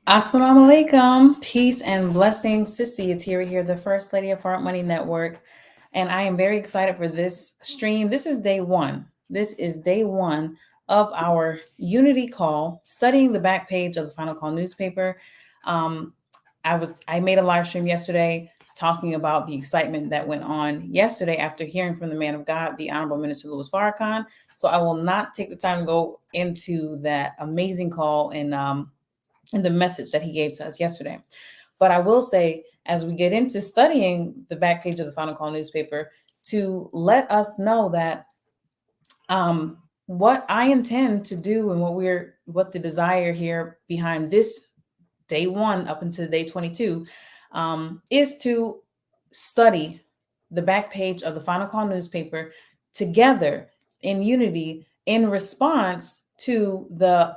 Assalamu alaikum. Peace and blessings. Sissy, it's here, the First Lady of Heart Money Network. And I am very excited for this stream. This is day one. This is day one of our Unity call, studying the back page of the Final Call newspaper. Um, I made a live stream yesterday talking about the excitement that went on yesterday after hearing from the man of God, the Honorable Minister Louis Farrakhan. So I will not take the time to go into that amazing call and the message that he gave to us yesterday. But I will say, as we get into studying the back page of the Final Call newspaper, to let us know that what I intend to do and what the desire here behind this day one up until day 22 is to study the back page of the Final Call newspaper together in unity in response to the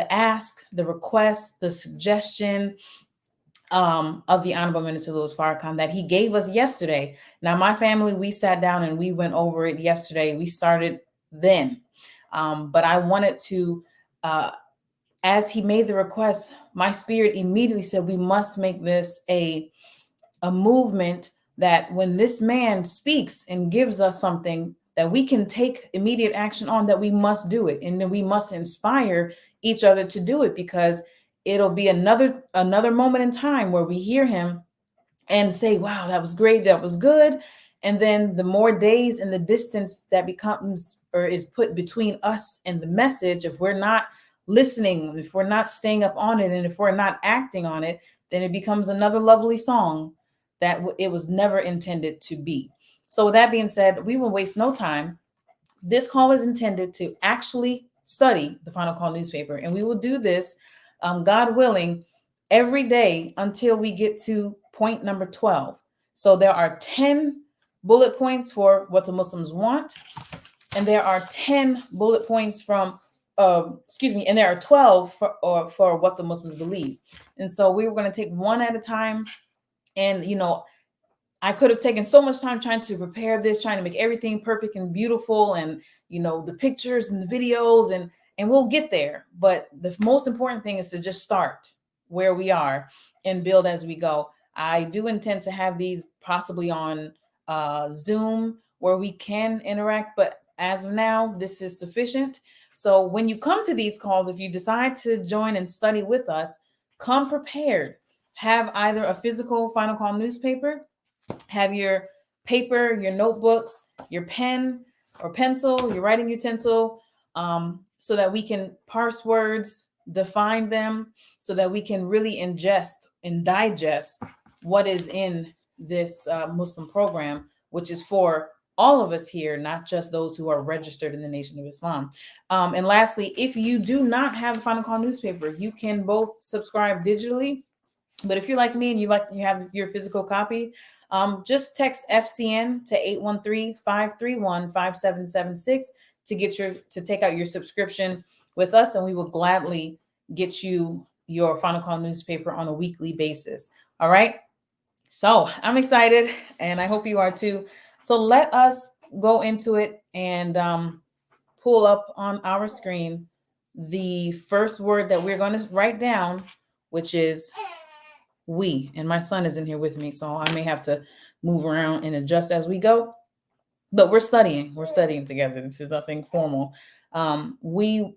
ask, the request, the suggestion of the Honorable Minister Louis Farrakhan that he gave us yesterday. Now, my family, we sat down and we went over it yesterday. We started then. But I wanted to, as he made the request, my spirit immediately said, we must make this a movement that when this man speaks and gives us something that we can take immediate action on, that we must do it. And then we must inspire each other to do it, because it'll be another moment in time where we hear him and say, wow, that was great, that was good. And then the more days and the distance that becomes or is put between us and the message, if we're not listening, if we're not staying up on it, and if we're not acting on it, then it becomes another lovely song that it was never intended to be. So with that being said, we will waste no time. This call is intended to actually study the Final Call newspaper, and we will do this, God willing, every day until we get to point number 12. So there are 10 bullet points for what the Muslims want, and there are 10 bullet points and there are 12 for what the Muslims believe. And so we were going to take one at a time. And, I could have taken so much time trying to prepare this, trying to make everything perfect and beautiful, and the pictures and the videos, and we'll get there. But the most important thing is to just start where we are and build as we go. I do intend to have these possibly on Zoom where we can interact, but as of now, this is sufficient. So when you come to these calls, if you decide to join and study with us, come prepared. Have either a physical Final Call newspaper, have your paper, your notebooks, your pen or pencil, your writing utensil, so that we can parse words, define them, so that we can really ingest and digest what is in this Muslim program, which is for all of us here, not just those who are registered in the Nation of Islam. And lastly, if you do not have the Final Call newspaper, you can both subscribe digitally. But if you're like me and you have your physical copy, just text FCN to 813-531-5776 to take out your subscription with us, and we will gladly get you your Final Call newspaper on a weekly basis. All right. So I'm excited, and I hope you are too. So let us go into it and pull up on our screen the first word that we're going to write down, which is we. And my son is in here with me, so I may have to move around and adjust as we go. But we're studying together. This is nothing formal. The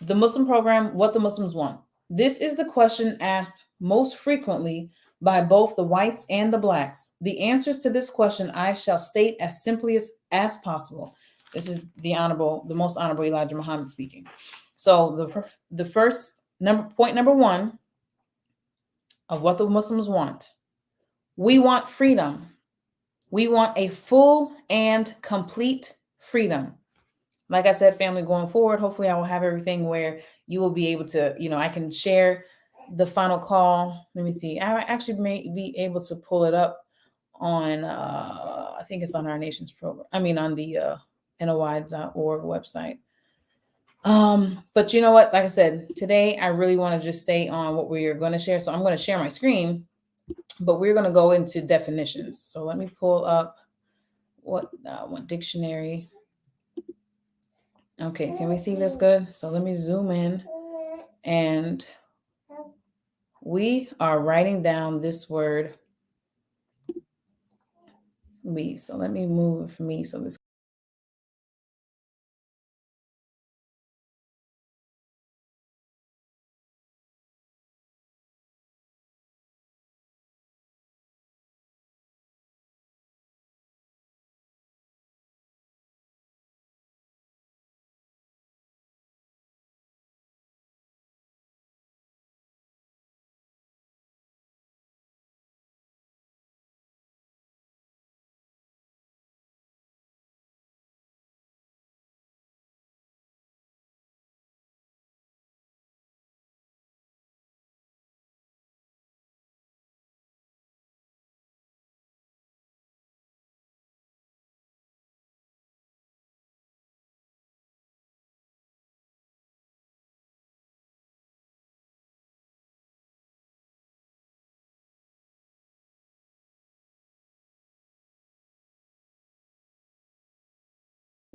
Muslim program, what the Muslims want. This is the question asked most frequently by both the whites and the blacks. The answers to this question I shall state as simply as possible. This is the most honorable Elijah Muhammad speaking. So the first point number one of what the Muslims want. We want freedom. We want a full and complete freedom. Like I said, family, going forward, hopefully I will have everything where you will be able to, I can share the Final Call. Let me see. I actually may be able to pull it up on, I think it's on our nation's program. I mean, on the NOI.org website. But you know what? Like I said, today I really want to just stay on what we are going to share. So I'm going to share my screen, but we're going to go into definitions. So let me pull up one dictionary. Okay, can we see this good? So let me zoom in, and we are writing down this word we. So let me move me so this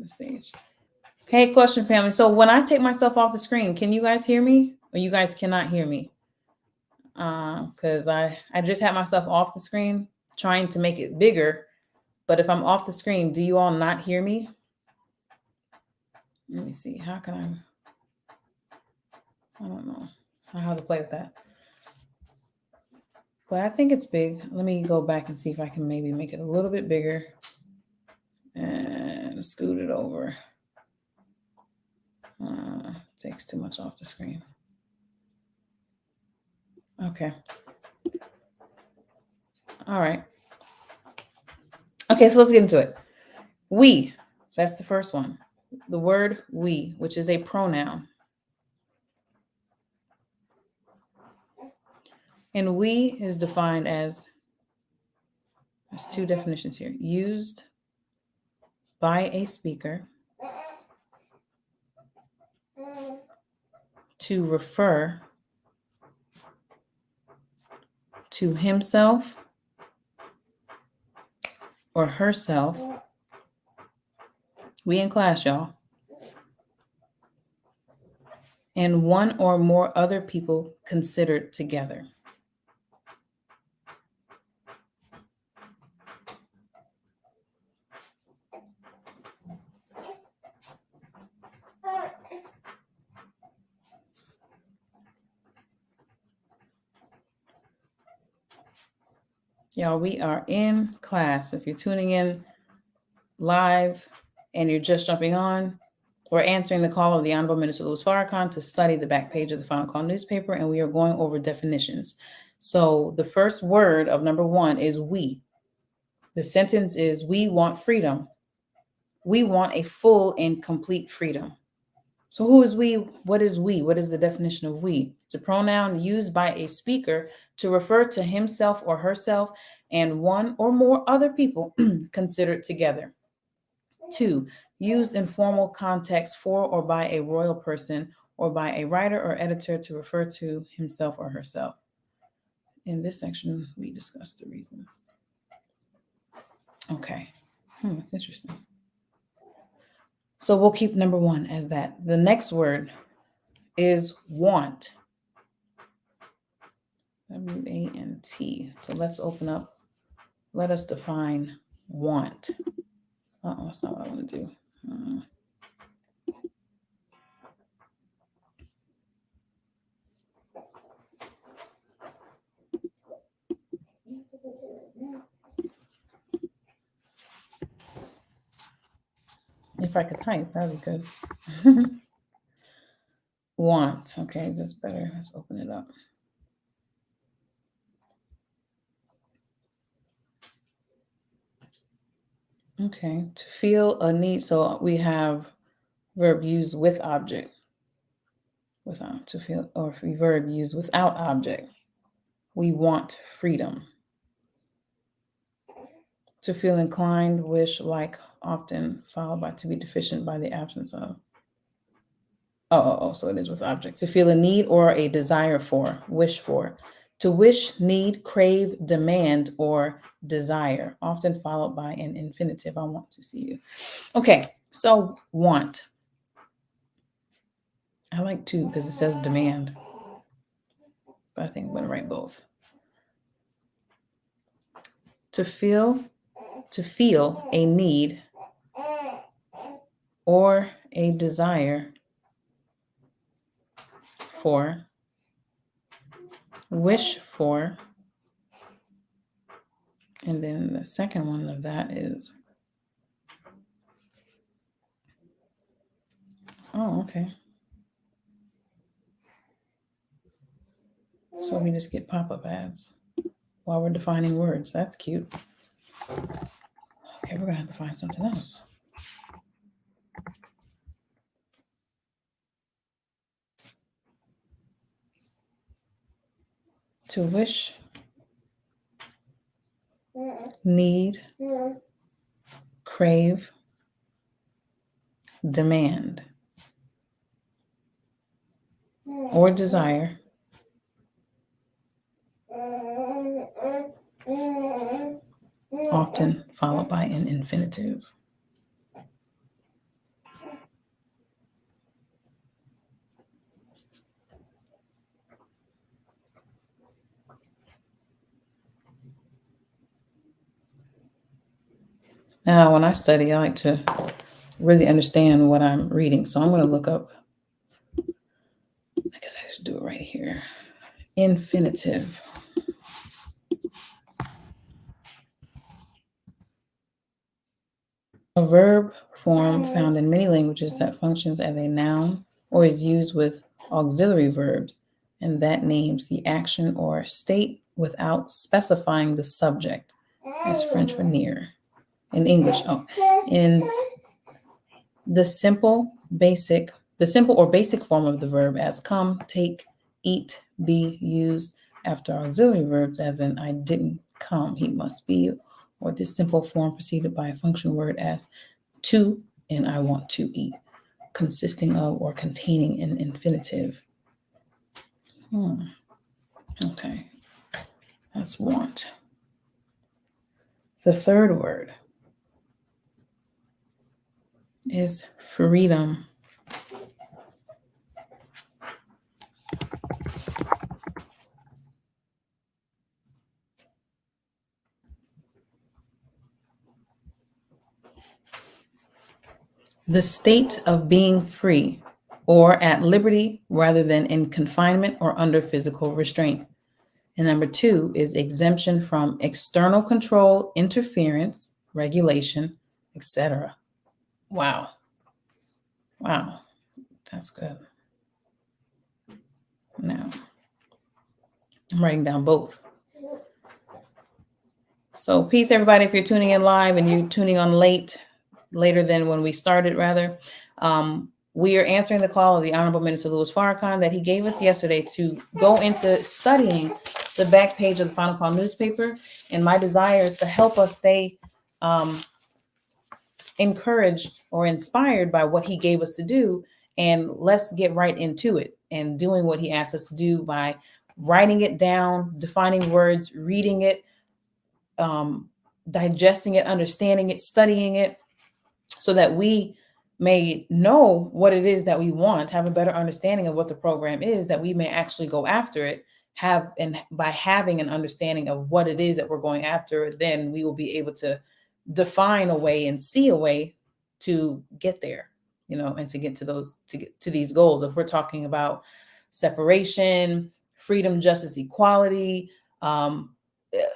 stage. Okay, question family. So when I take myself off the screen, can you guys hear me? Or you guys cannot hear me? Because I just had myself off the screen trying to make it bigger. But if I'm off the screen, do you all not hear me? Let me see. How can I don't know how to play with that. But I think it's big. Let me go back and see if I can maybe make it a little bit bigger and scoot it over. Takes too much off the screen. Okay. All right. Okay, so let's get into it. We, that's the first one. The word we, which is a pronoun. And we is defined as, there's two definitions here: used by a speaker to refer to himself or herself. We in class, y'all. And one or more other people considered together. Y'all, we are in class. If you're tuning in live and you're just jumping on, we're answering the call of the Honorable Minister Louis Farrakhan to study the back page of the Final Call newspaper, and we are going over definitions. So the first word of number one is we. The sentence is, we want freedom. We want a full and complete freedom. So who is we? What is we? What is the definition of we? It's a pronoun used by a speaker to refer to himself or herself and one or more other people considered together. Two, used in formal context for or by a royal person or by a writer or editor to refer to himself or herself. In this section, we discuss the reasons. Okay, that's interesting. So we'll keep number one as that. The next word is want. W-A-N-T. So let's open up. Let us define want. That's not what I want to do. If I could type, that'd be good. Want. Okay, that's better. Let's open it up. Okay, to feel a need. So we have verb used with object. Without to feel, or verb used without object. We want freedom. To feel inclined, wish, like, often, followed by to be deficient by the absence of. So it is with object. To feel a need or a desire for, wish for. To wish, need, crave, demand, or desire, often followed by an infinitive. I want to see you. Okay, so want. I like to because it says demand. but I think I'm going to write both. To feel a need or a desire for, wish for, and then the second one of that is, oh, okay. So we just get pop-up ads while we're defining words. That's cute. Okay, we're gonna have to find something else. To wish, need, crave, demand, or desire, often followed by an infinitive. Now, when I study, I like to really understand what I'm reading. So I'm going to look up, I guess I should do it right here. Infinitive. A verb form found in many languages that functions as a noun or is used with auxiliary verbs, and that names the action or state without specifying the subject, as French for near. In English, in the simple or basic form of the verb as come, take, eat, be used after auxiliary verbs, as in I didn't come, he must be, or this simple form preceded by a function word as to and I want to eat, consisting of or containing an infinitive. Okay, that's want. The third word is freedom. The state of being free or at liberty rather than in confinement or under physical restraint. And number 2 is exemption from external control, interference, regulation, etc. Wow. That's good. Now, I'm writing down both. So peace, everybody. If you're tuning in live and you're tuning on later than when we started, rather, we are answering the call of the Honorable Minister Louis Farrakhan that he gave us yesterday to go into studying the back page of the Final Call newspaper. And my desire is to help us stay encouraged or inspired by what he gave us to do. And let's get right into it and doing what he asked us to do by writing it down, defining words, reading it, digesting it, understanding it, studying it, so that we may know what it is that we want, have a better understanding of what the program is, that we may actually go after it, and by having an understanding of what it is that we're going after, then we will be able to define a way and see a way to get there, and to get to these goals. If we're talking about separation, freedom, justice, equality,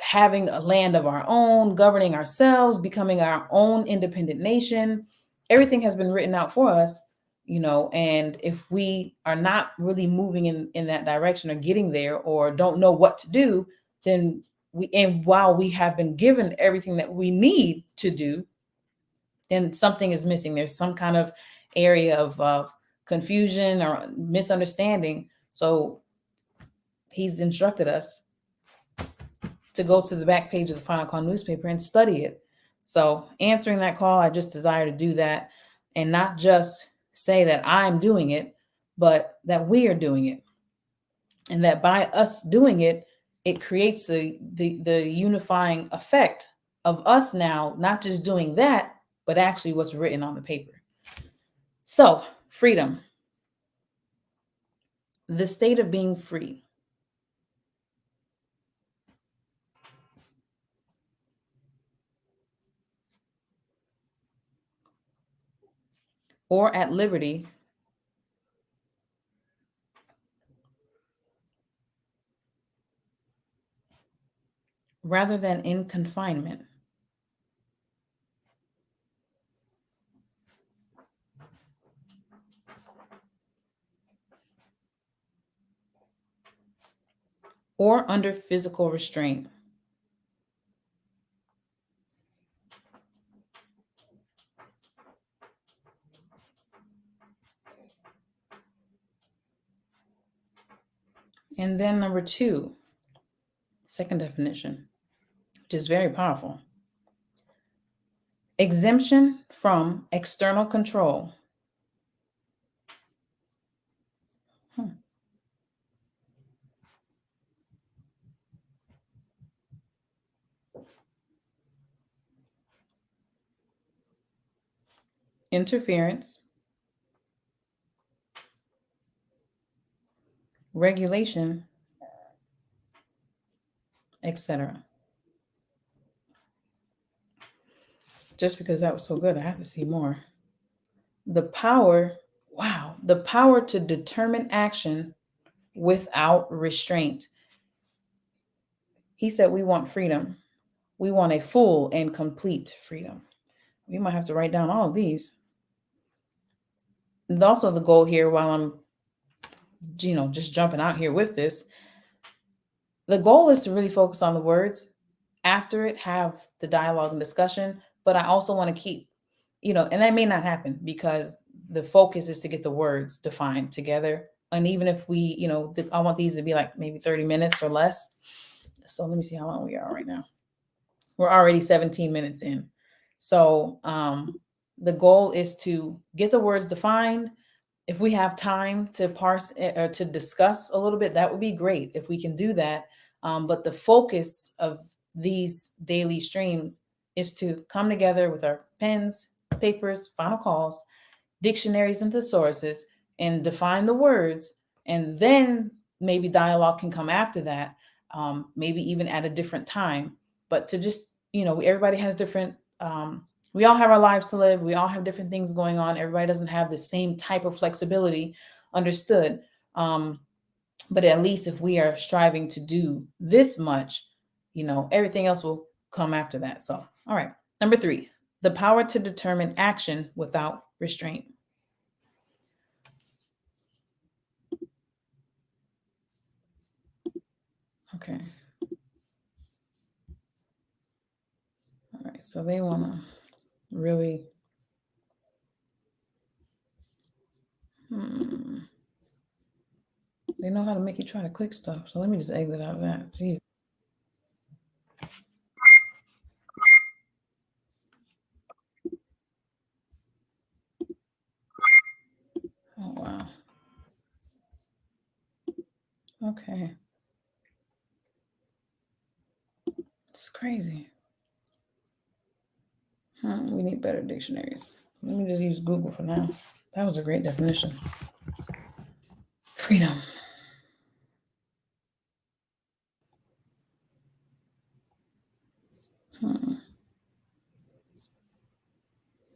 having a land of our own, governing ourselves, becoming our own independent nation, everything has been written out for us, and if we are not really moving in that direction or getting there or don't know what to do, then while we have been given everything that we need to do, then something is missing. There's some kind of area of confusion or misunderstanding. So he's instructed us to go to the back page of the Final Call newspaper and study it. So answering that call, I just desire to do that and not just say that I'm doing it, but that we are doing it. And that by us doing it, it creates the unifying effect of us now, not just doing that, but actually what's written on the paper. So, freedom. The state of being free or at liberty rather than in confinement. Or under physical restraint. And then number two, second definition, which is very powerful. Exemption from external control. Interference, regulation, etc. Just because that was so good, I have to see more. The power, wow, the power to determine action without restraint. He said, we want freedom. We want a full and complete freedom. We might have to write down all of these. And also, the goal here, while I'm, just jumping out here with this, the goal is to really focus on the words. After it, have the dialogue and discussion. But I also want to keep, and that may not happen because the focus is to get the words defined together. And even if we, I want these to be like maybe 30 minutes or less. So let me see how long we are right now. We're already 17 minutes in. So the goal is to get the words defined. If we have time to parse or to discuss a little bit, that would be great if we can do that. But the focus of these daily streams is to come together with our pens, papers, final calls, dictionaries, and thesauruses, and define the words. And then maybe dialogue can come after that, maybe even at a different time. But to just, everybody has different, we all have our lives to live. We all have different things going on. Everybody doesn't have the same type of flexibility, understood. But at least if we are striving to do this much, everything else will come after that. So, all right. Number three, the power to determine action without restraint. Okay. All right. So they want to really. They know how to make you try to click stuff. So let me just exit out of that. Jeez. Oh, wow. Okay. It's crazy. We need better dictionaries. Let me just use Google for now. That was a great definition. Freedom.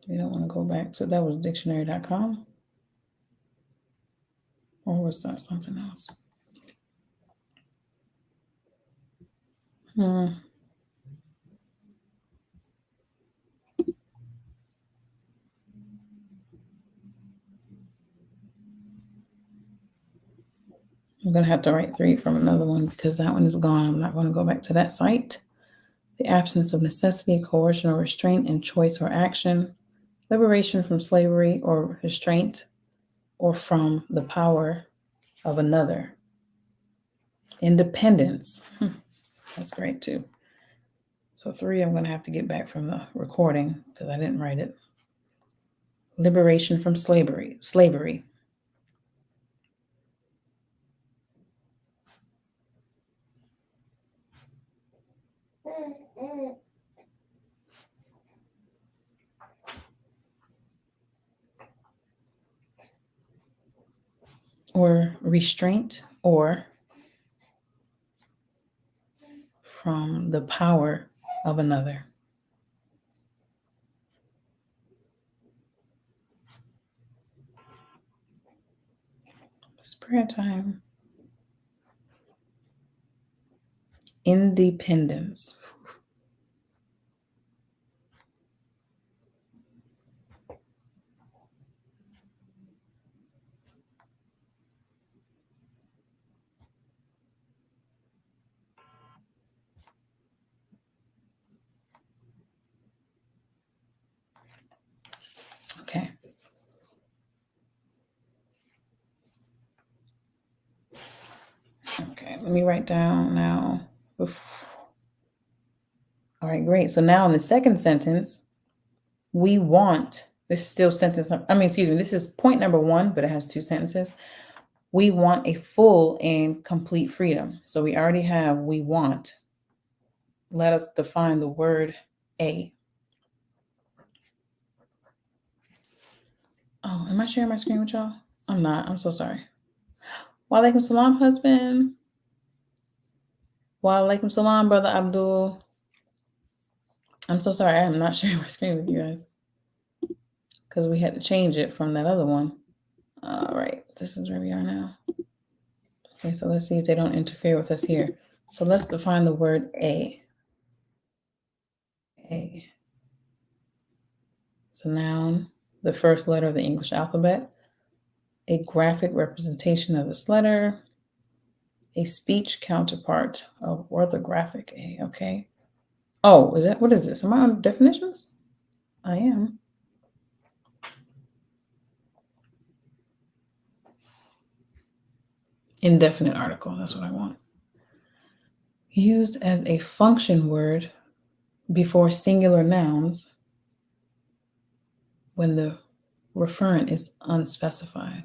You don't want to go back to that was dictionary.com, or was that something else? I'm going to have to write three from another one because that one is gone. I'm not going to go back to that site. The absence of necessity, coercion, or restraint in choice or action, liberation from slavery or restraint, or from the power of another. Independence. That's great too. So three, I'm going to have to get back from the recording because I didn't write it. Liberation from slavery. Or restraint, or from the power of another. Prayer time. Independence. Okay. Okay, let me write down now. All right, great. So now in the second sentence, we want, this is still sentence, excuse me, this is point number one, but it has two sentences. We want a full and complete freedom. So we already have we want. Let us define the word a. Oh, am I sharing my screen with y'all? I'm not. I'm so sorry. Wa alaikum salam, husband. Wa alaikum salam, brother Abdul. I'm so sorry. I am not sharing my screen with you guys because we had to change it from that other one. All right. This is where we are now. Okay, so let's see if they don't interfere with us here. So let's define the word a. A. It's a noun, the first letter of the English alphabet, a graphic representation of this letter, a speech counterpart of orthographic A. Okay. Oh, what is this? Am I on definitions? I am. Indefinite article. That's what I want. Used as a function word before singular nouns when the referent is unspecified.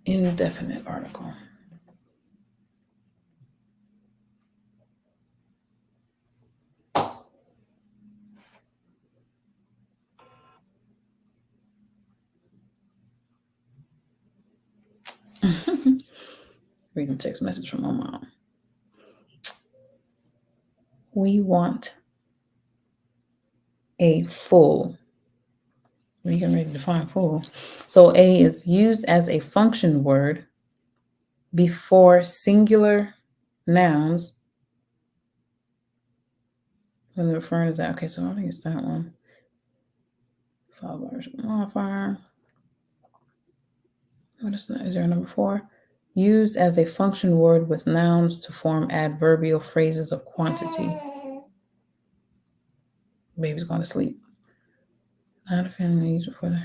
Indefinite article. Reading text message from my mom. We want a full. We're getting ready to define full. So a is used as a function word before singular nouns when the referent is that. Okay, so I think it's that one. Followed by modifier. What is that? Is there a number 4? Used as a function word with nouns to form adverbial phrases of quantity. Baby's going to sleep. Not a family used before the.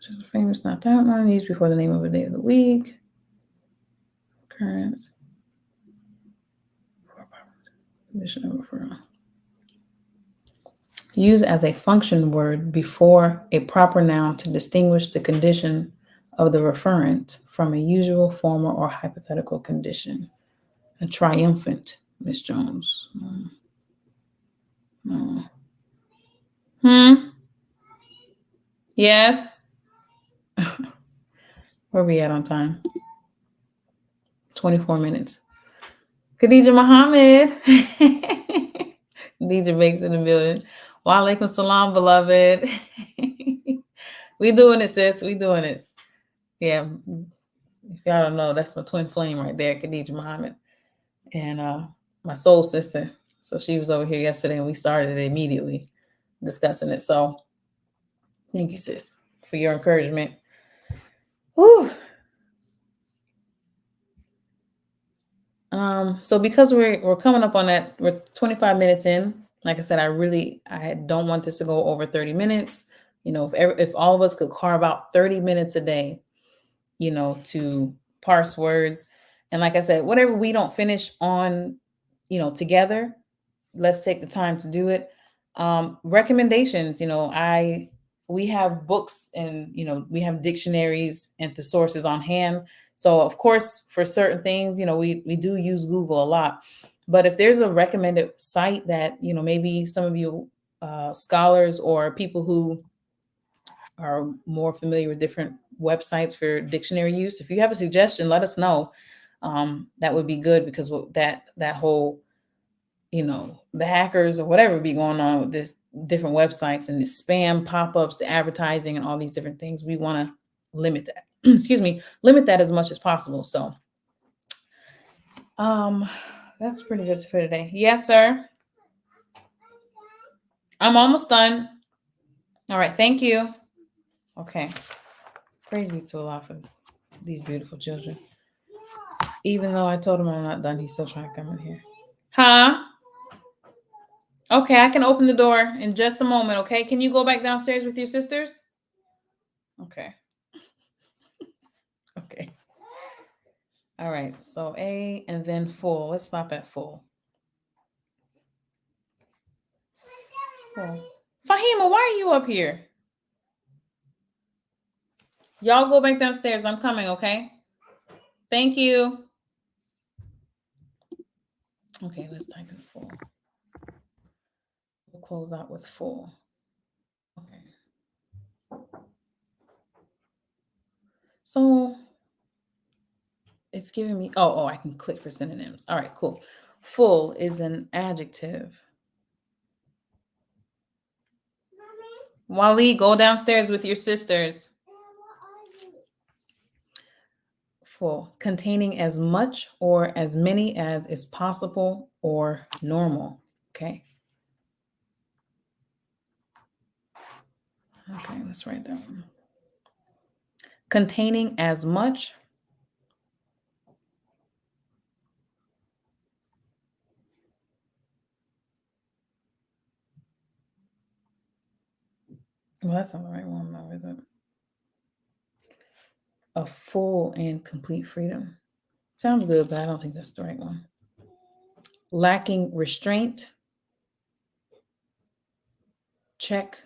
Such as a famous, not that one. Used before the name of a day of the week. Occurrence. Condition of referral. Used as a function word before a proper noun to distinguish the condition of the referent from a usual, formal, or hypothetical condition. A triumphant, Miss Jones. Yes. Where we at on time? 24 minutes. Khadija Muhammad. Khadija Bakes in the building. Wa alaikum salam, beloved. We doing it, sis. We doing it. Yeah. If y'all don't know, that's my twin flame right there, Khadija Muhammad. And my soul sister. So she was over here yesterday and we started immediately discussing it. So thank you, sis, for your encouragement. Whew. So because we're coming up on that, we're 25 minutes in. Like I said, I don't want this to go over 30 minutes. You know, if all of us could carve out 30 minutes a day, you know, to parse words. And like I said, whatever we don't finish on, you know, together, let's take the time to do it. Recommendations, you know, we have books and, you know, we have dictionaries and thesaurus on hand. So of course, for certain things, you know, we do use Google a lot. But if there's a recommended site that, you know, maybe some of you scholars or people who are more familiar with different websites for dictionary use, if you have a suggestion, let us know. that would be good, because that whole, the hackers or whatever be going on with this different websites and the spam pop-ups, the advertising and all these different things. We want to limit that. Excuse me, limit that as much as possible. So that's pretty good for today. Yes, sir. I'm almost done. All right, thank you. Okay. Praise be to Allah for these beautiful children. Even though I told him I'm not done, he's still trying to come in here. Huh? Okay, I can open the door in just a moment, okay? Can you go back downstairs with your sisters? Okay. Okay. All right, so A and then full. Let's stop at full. Full. Fahima, why are you up here? Y'all go back downstairs. I'm coming, okay? Thank you. Okay, let's type in full. We'll close out with full. Okay. So it's giving me, I can click for synonyms. All right, cool. Full is an adjective. Wally, go downstairs with your sisters. Full, containing as much or as many as is possible or normal. Okay. Okay, let's write that one. Containing as much well, that's not the right one, though, is it? A full and complete freedom. Sounds good, but I don't think that's the right one. Lacking restraint, check,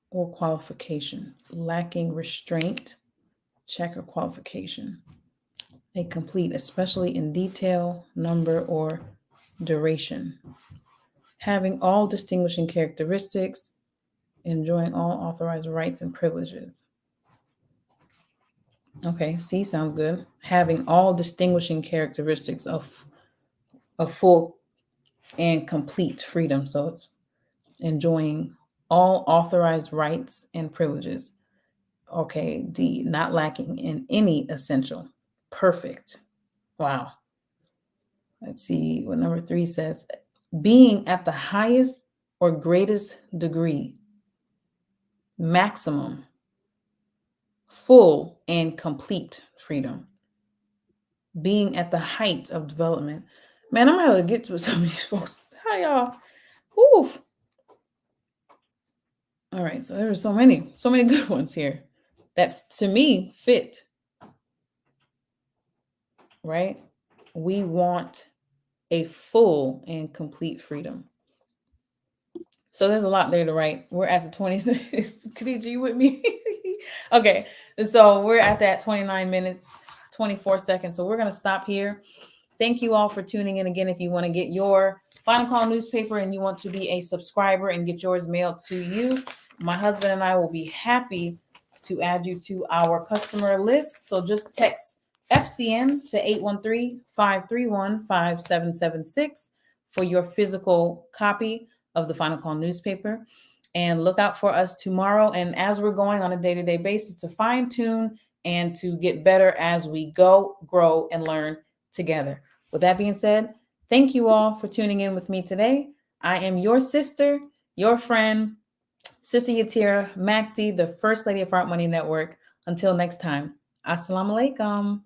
or qualification. Lacking restraint, check, or qualification. A complete, especially in detail, number, or duration. Having all distinguishing characteristics, enjoying all authorized rights and privileges. Okay, C sounds good. Having all distinguishing characteristics of a full and complete freedom. So it's enjoying all authorized rights and privileges. Okay, D, not lacking in any essential. Perfect. Wow. Let's see what number 3 says. Being at the highest or greatest degree, maximum, full and complete freedom. Being at the height of development. Man, I'm gonna get to some of these folks. Hi, y'all. Whew. All right, so there are so many good ones here that to me fit. Right? We want a full and complete freedom. So there's a lot there to write. We're at the 26. Khadija, you with me? Okay, so we're at that 29 minutes, 24 seconds. So we're going to stop here. Thank you all for tuning in again. If you want to get your Final Call newspaper and you want to be a subscriber and get yours mailed to you, my husband and I will be happy to add you to our customer list. So just text FCN to 813-531-5776 for your physical copy of the Final Call newspaper. And look out for us tomorrow. And as we're going on a day-to-day basis to fine tune and to get better as we go, grow, and learn together. With that being said, thank you all for tuning in with me today. I am your sister, your friend, Sister Yatira Makti, the First Lady of Art Money Network. Until next time, Assalamu alaikum.